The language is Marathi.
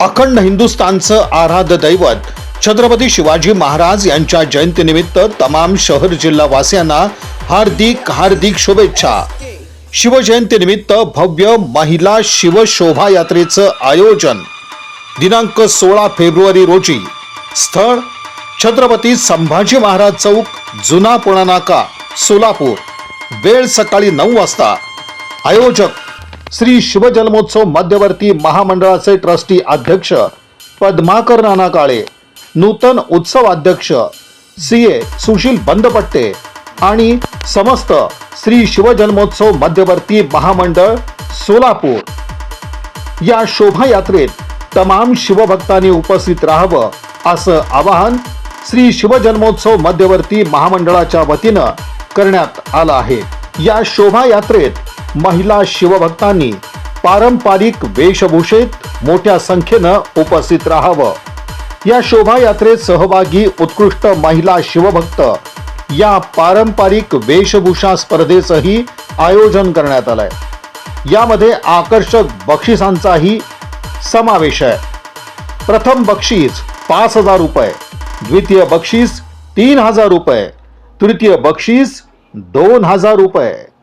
अखंड हिंदुस्थानचं आराध्य दैवत छत्रपती शिवाजी महाराज यांच्या जयंतीनिमित्त तमाम शहर जिल्हा वासियांना हार्दिक हार्दिक शुभेच्छा। शिवजयंतीनिमित्त भव्य महिला शिव शोभा यात्रेचं आयोजन दिनांक 16 फेब्रुवारी रोजी, स्थळ छत्रपती संभाजी महाराज चौक, जुना पुणा नाका, सोलापूर। वेळ सकाळी 9 वाजता। आयोजक श्री शिवजन्मोत्सव मध्यवर्ती महामंडळाचे ट्रस्टी अध्यक्ष पद्माकर नाना काळे, नूतन उत्सव अध्यक्ष सीए सुशील बंदपट्टे आणि समस्त श्री शिवजन्मोत्सव मध्यवर्ती महामंडळ सोलापूर। या शोभायात्रेत तमाम शिवभक्तांनी उपस्थित राहावं असं आवाहन श्री शिवजन्मोत्सव मध्यवर्ती महामंडळाच्या वतीनं करण्यात आलं आहे। या शोभायात्रेत महिला शिवभक्तांनी पारंपरिक वेशभूषेत मोठ्या संख्येनं उपस्थित राहावं। या शोभायात्रेत सहभागी उत्कृष्ट महिला शिवभक्त या पारंपरिक वेशभूषा स्पर्धेचंही आयोजन करण्यात आलंय। यामध्ये आकर्षक बक्षिसांचाही समावेश आहे। प्रथम बक्षीस 5,000 रुपये, द्वितीय बक्षीस 3,000 रुपये, तृतीय बक्षीस 2,000 रुपये।